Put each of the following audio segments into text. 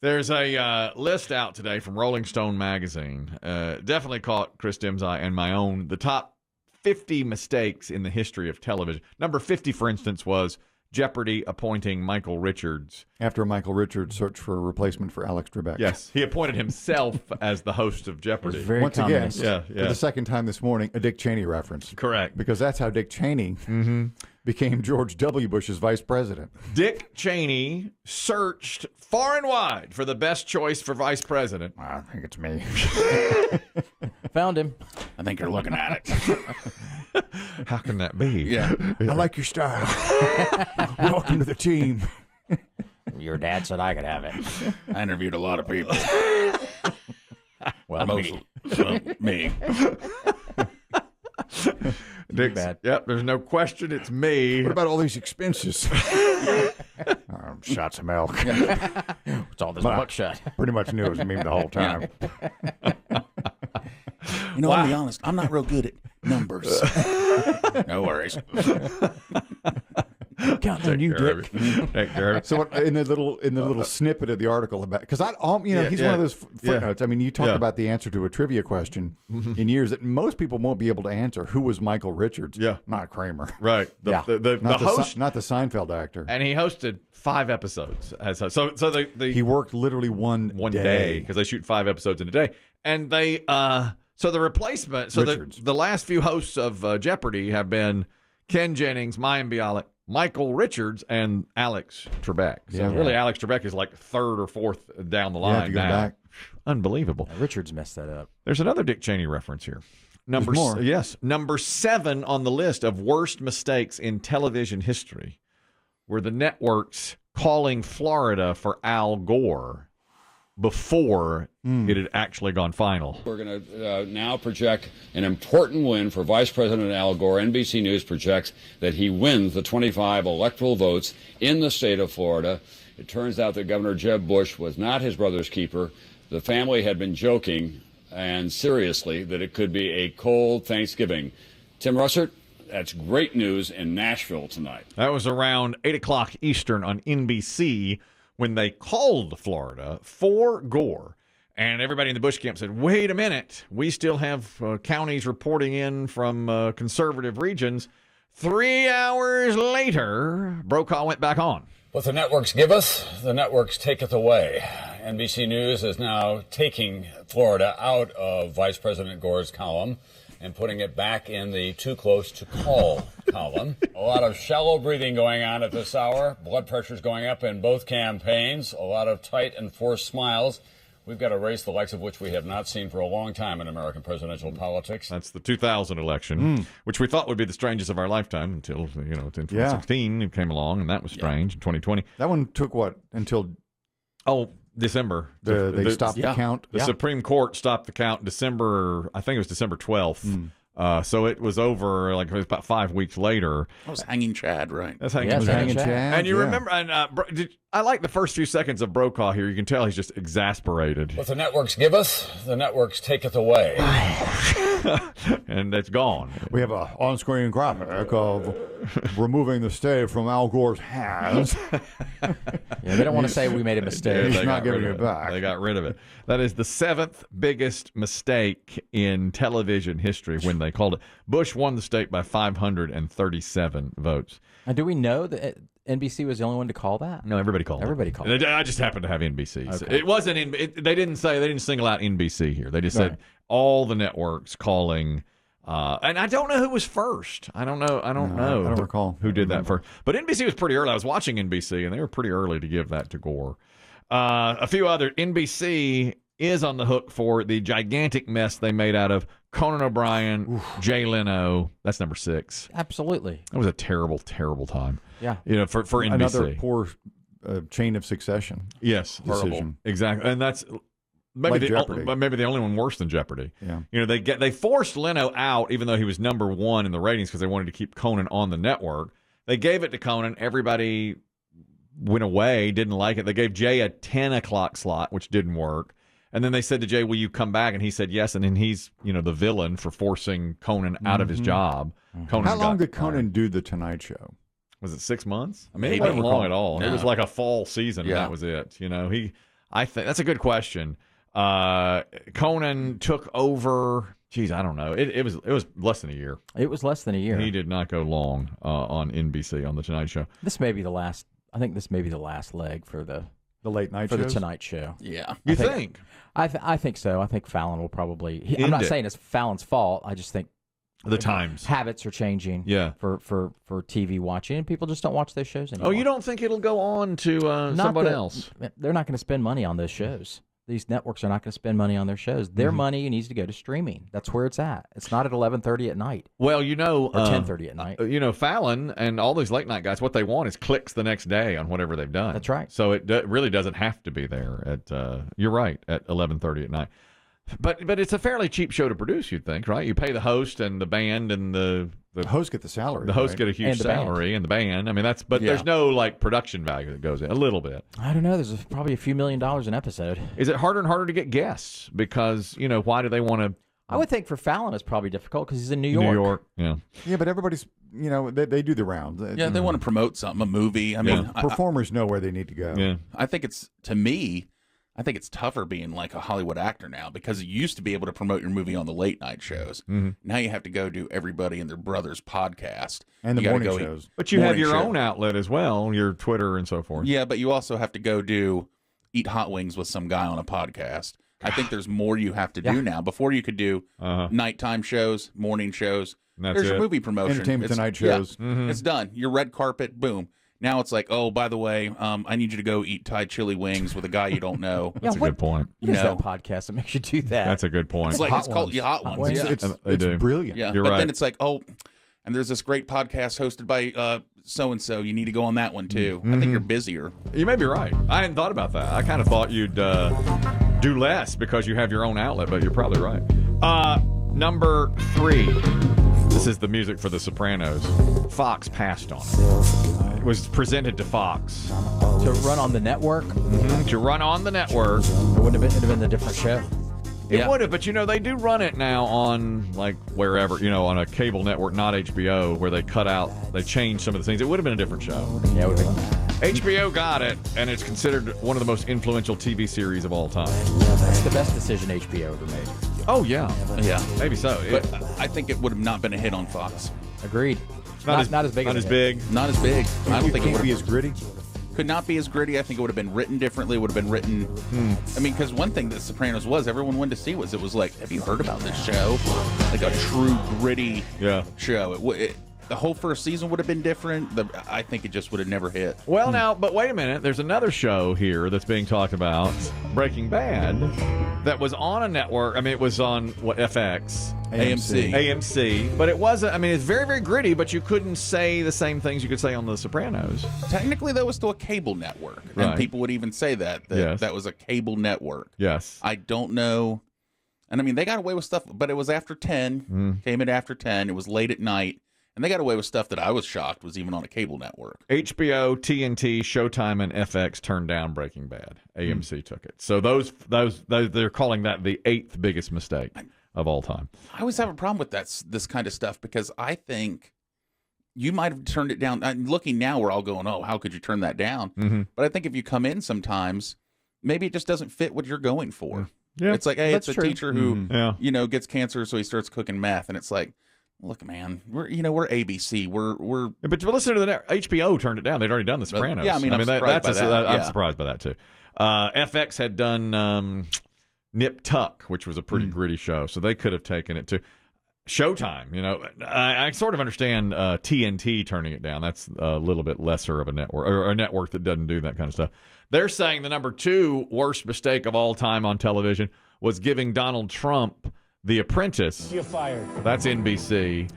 There's a list out today from Rolling Stone magazine. Definitely caught Chris Demm's eye and my own. The top 50 mistakes in the history of television. Number 50, for instance, was Jeopardy appointing Michael Richards. After Michael Richards searched for a replacement for Alex Trebek. Yes, he appointed himself as the host of Jeopardy. Once again, yeah. for the second time this morning, a Dick Cheney reference. Correct. Because that's how Dick Cheney became George W. Bush's vice president. Dick Cheney searched far and wide for the best choice for vice president. I think it's me. Found him. I think you're looking at it. How can that be? Yeah. I like your style. Welcome to the team. Your dad said I could have it. I interviewed a lot of people. Well, Mostly me. Dick's, bad. Yep, there's no question it's me. What about all these expenses? Shots of milk. It's all this buckshot. Pretty much knew it was me the whole time. You know, I'll be honest. I'm not real good at numbers. No worries. Count on you, Dick. Take care of it. So in the little snippet of the article about, because he's one of those footnotes. I mean, you talk about the answer to a trivia question in years that most people won't be able to answer. Who was Michael Richards? Yeah, not Kramer. Right. The host, not the Seinfeld actor. and he hosted 5 episodes as host. So He worked literally one day because they shoot 5 episodes in a day, and they so the replacement. So the last few hosts of Jeopardy have been Ken Jennings, Mayim Bialik, Michael Richards, and Alex Trebek. So really, Alex Trebek is like 3rd or 4th down the line now. Back. Unbelievable. Richards messed that up. There's another Dick Cheney reference here. Number 7 on the list of worst mistakes in television history were the networks calling Florida for Al Gore before it had actually gone final. We're going to now project an important win for Vice President Al Gore. NBC News projects that he wins the 25 electoral votes in the state of Florida. It turns out that Governor Jeb Bush was not his brother's keeper. The family had been joking and seriously that it could be a cold Thanksgiving. Tim Russert, that's great news in Nashville tonight. That was around 8 o'clock Eastern on NBC when they called Florida for Gore. And everybody in the Bush camp said, wait a minute, we still have counties reporting in from conservative regions. 3 hours later, Brokaw went back on. What the networks give us, the networks taketh away. NBC News is now taking Florida out of Vice President Gore's column and putting it back in the too close to call column. A lot of shallow breathing going on at this hour. Blood pressure's going up in both campaigns. A lot of tight and forced smiles. We've got a race the likes of which we have not seen for a long time in American presidential politics. That's the 2000 election, which we thought would be the strangest of our lifetime until, in 2016 it came along, and that was strange. In 2020. That one took what, until... December. They stopped the count? The Supreme Court stopped the count December, I think it was December 12th. So it was over, it was about 5 weeks later. That was Hanging Chad, right? That's Hanging Chad. And you remember, and I like the first few seconds of Brokaw here. You can tell he's just exasperated. What the networks give us, the networks taketh away. And it's gone. We have an on-screen graphic of removing the stay from Al Gore's hands. Yeah, they don't want to say we made a mistake. He's not giving it back. They got rid of it. That is the 7th biggest mistake in television history when they called it. Bush won the state by 537 votes. And do we know that NBC was the only one to call that? No, everybody called Everybody it. called it. I just happened to have NBC. Okay. It wasn't they didn't single out NBC here. They just said all the networks calling. And I don't know who was first. I don't know. I don't recall who did that first. But NBC was pretty early. I was watching NBC, and they were pretty early to give that to Gore. A few other. NBC is on the hook for the gigantic mess they made out of Conan O'Brien, Jay Leno. That's number 6. Absolutely. It was a terrible, terrible time. Yeah. For NBC. Another poor chain of succession. Yes. Decision. Horrible. Exactly. And that's maybe the only one worse than Jeopardy. Yeah. They forced Leno out even though he was number 1 in the ratings because they wanted to keep Conan on the network. They gave it to Conan. Everybody went away, didn't like it. They gave Jay a 10 o'clock slot, which didn't work. And then they said to Jay, will you come back? And he said yes. And then he's, the villain for forcing Conan out of his job. How long did Conan do The Tonight Show? Was it 6 months? I mean, Maybe. it wasn't long at all. No. It was like a fall season, and Yeah. that was it. I think that's a good question. Conan took over. Geez, I don't know. It was less than a year. It was less than a year. He did not go long on NBC on the Tonight Show. This may be the last. I think this may be the last leg for the late night for shows? the Tonight Show. Yeah. You think? I think so. I think Fallon will probably. I'm not saying it's Fallon's fault. I just think the times habits are changing. Yeah. For TV watching, and people just don't watch those shows anymore. Oh, you don't think it'll go on to someone else? They're not going to spend money on those shows. These networks are not going to spend money on their shows. Their money needs to go to streaming. That's where it's at. It's not at 11:30 at night. Well, or 10:30 at night. Fallon and all these late night guys, what they want is clicks the next day on whatever they've done. That's right. So it really doesn't have to be there at. You're right, at 11:30 at night. But it's a fairly cheap show to produce, you'd think, right? You pay the host and the band and the host get the salary. The host right? get a huge And the salary, and the band. I mean, there's no like production value that goes in. A little bit. I don't know. There's probably a few $1 million an episode. Is it harder and harder to get guests? Because why do they want to? I would think for Fallon it's probably difficult because he's in New York. New York, yeah. Yeah, but everybody's, they do the rounds. Yeah, they want to promote something, a movie. I mean, performers know where they need to go. Yeah. I think I think it's tougher being like a Hollywood actor now because you used to be able to promote your movie on the late night shows. Mm-hmm. Now you have to go do everybody and their brother's podcast. And the You gotta morning go shows. But you have morning your show. own outlet as well, your Twitter and so forth. Yeah, but you also have to go eat hot wings with some guy on a podcast. I think there's more you have to do now. Before you could do nighttime shows, morning shows. There's your movie promotion. Entertainment Tonight shows. Yeah, It's done. Your red carpet, boom. Now it's like, oh, by the way, I need you to go eat Thai chili wings with a guy you don't know. That's a good point. What is that podcast that makes you do that? That's a good point. It's like Hot it's called Ones. Hot Hot Ones. Ones. Yeah. It's brilliant. Yeah, You're but right. then it's like, oh, and there's this great podcast hosted by so-and-so. You need to go on that one, too. I think you're busier. You may be right. I hadn't thought about that. I kind of thought you'd do less because you have your own outlet, but you're probably right. Number 3. This is the music for The Sopranos. Fox passed on it. It was presented to Fox. To run on the network? To run on the network. It would have been a different show. It would have, but they do run it now on like wherever, on a cable network, not HBO, where they change some of the things. It would have been a different show. Yeah, it would have been. HBO got it, and it's considered one of the most influential TV series of all time. That's the best decision HBO ever made. Oh, yeah. Yeah. Maybe so. But I think it would have not been a hit on Fox. Agreed. Not as big. Not as as big. Not as big. I don't think it would would be as gritty. Could not be as gritty. I think it would have been written differently. It would have been written. I mean, because one thing that Sopranos was, everyone wanted to see was, it was like, have you heard about this show? Like a true gritty show. The whole first season would have been different. I think it just would have never hit. Well, now, but wait a minute. There's another show here that's being talked about, Breaking Bad, that was on a network. I mean, it was on, FX? AMC. But it wasn't, it's very, very gritty, but you couldn't say the same things you could say on The Sopranos. Technically, that was still a cable network. And people would even say that was a cable network. Yes. I don't know. And they got away with stuff, but it was after 10, came in after 10. It was late at night. And they got away with stuff that I was shocked was even on a cable network. HBO, TNT, Showtime, and FX turned down Breaking Bad. AMC took it. So those they're calling that the 8th biggest mistake of all time. I always have a problem with this kind of stuff because I think you might have turned it down. Looking now, we're all going, oh, how could you turn that down? But I think if you come in sometimes, maybe it just doesn't fit what you're going for. Yeah, it's like, hey, that's it's a true. teacher who gets cancer, so he starts cooking meth, and it's like, look, man, we're ABC. We're But listen to HBO turned it down. They'd already done The Sopranos. Yeah, I'm surprised by that. I'm surprised by that too. FX had done Nip Tuck, which was a pretty gritty show, so they could have taken it to Showtime. I sort of understand TNT turning it down. That's a little bit lesser of a network, or a network that doesn't do that kind of stuff. They're saying the number 2 worst mistake of all time on television was giving Donald Trump The Apprentice. You're fired. That's NBC.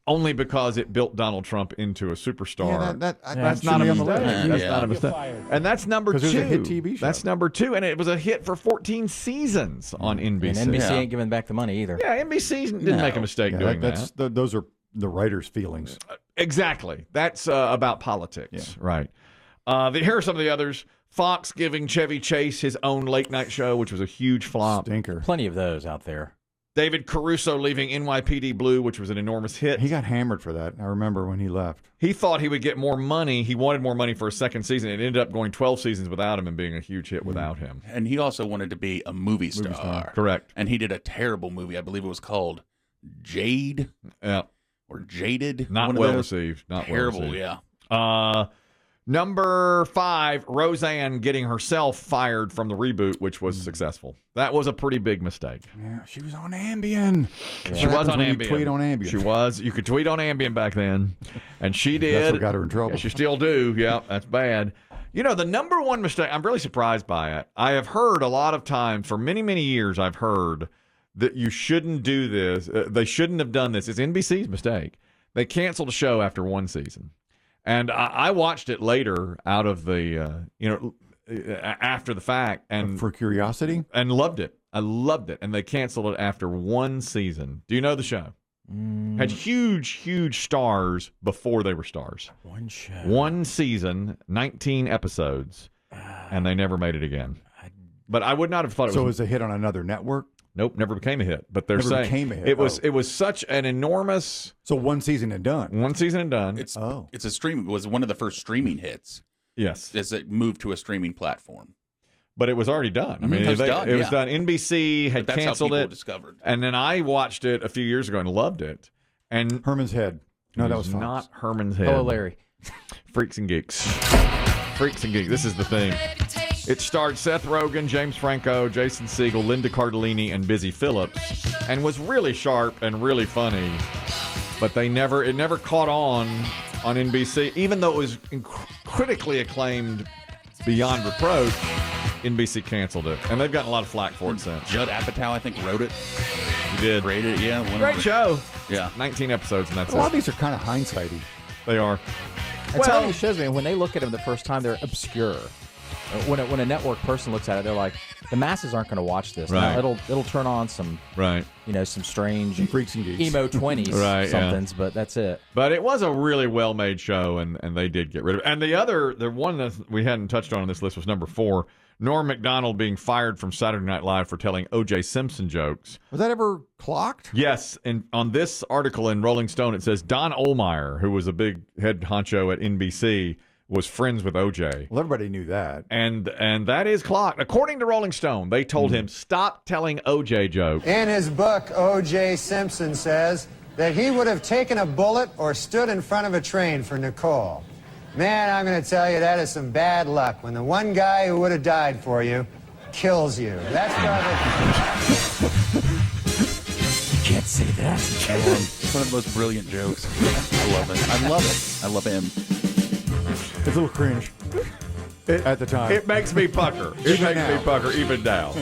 Only because it built Donald Trump into a superstar. That's not on the list. That's not a mistake. And that's number 2. Because it was a hit TV show. That's number 2, and it was a hit for 14 seasons on NBC. And NBC ain't giving back the money either. Yeah, NBC didn't make a mistake doing that. Those are the writers' feelings. Exactly. That's about politics, right? Here are some of the others. Fox giving Chevy Chase his own late night show, which was a huge flop. Stinker. Plenty of those out there. David Caruso leaving NYPD Blue, which was an enormous hit. He got hammered for that. I remember when he left. He thought he would get more money. He wanted more money for a second season. It ended up going 12 seasons without him and being a huge hit without him. And he also wanted to be a movie star. Correct. And he did a terrible movie. I believe it was called Jade. Yeah. Or Jaded. Not well received. Not terrible, well received. Yeah. Number 5, Roseanne getting herself fired from the reboot, which was successful. That was a pretty big mistake. Yeah, she was on Ambien. Yeah. She was on Ambien. Tweet on Ambien. She was. You could tweet on Ambien back then, and she did. That's what got her in trouble. Yeah, she still do. Yeah, that's bad. You know, the number one mistake, I'm really surprised by it. I have heard a lot of times, for many, many years, I've heard that you shouldn't do this. They shouldn't have done this. It's NBC's mistake. They canceled a show after one season. And I watched it later out of the, after the fact. And for curiosity? And loved it. I loved it. And they canceled it after one season. Do you know the show? Had huge, huge stars before they were stars. One show. One season, 19 episodes, and they never made it again. But I would not have thought it was... So it was a hit on another network? Nope, never became a hit. But they're never saying became a hit. It was such an enormous. So one season and done. One season and done. It's a stream. It was one of the first streaming hits. Yes, as it moved to a streaming platform. But it was already done. I mean, it was done. NBC had canceled it. Discovered. And then I watched it a few years ago and loved it. And Herman's Head. No, that was Fox. Not Herman's Head. Hello, Larry. Freaks and Geeks. Freaks and Geeks. This is the theme. It starred Seth Rogen, James Franco, Jason Segel, Linda Cardellini, and Busy Phillips, and was really sharp and really funny. But it never caught on NBC, even though it was critically acclaimed beyond reproach. NBC canceled it, and they've gotten a lot of flack for it since. Judd Apatow, I think, wrote it. He did. Rated it, yeah. Great show. Yeah. 19 episodes, and that's a lot of these are kind of hindsighty. They are. It's funny, it shows me when they look at them the first time, they're obscure. When a network person looks at it, they're like, the masses aren't going to watch this. Right. Now, it'll turn on some, some strange Freaks and Geeks. emo 20s somethings, but that's it. But it was a really well-made show, and they did get rid of it. And the one that we hadn't touched on this list was number 4, Norm Macdonald being fired from Saturday Night Live for telling O.J. Simpson jokes. Was that ever clocked? Yes. And on this article in Rolling Stone, it says Don Ohlmeyer, who was a big head honcho at NBC, was friends with O.J. Well, everybody knew that. And that is clocked. According to Rolling Stone, they told him, stop telling O.J. jokes. In his book, O.J. Simpson says that he would have taken a bullet or stood in front of a train for Nicole. Man, I'm going to tell you, that is some bad luck when the one guy who would have died for you kills you. That's probably... You can't say that. It's one of the most brilliant jokes. I love it. I love it. I love him. It's a little cringe at the time. It makes me pucker. It makes me pucker even now.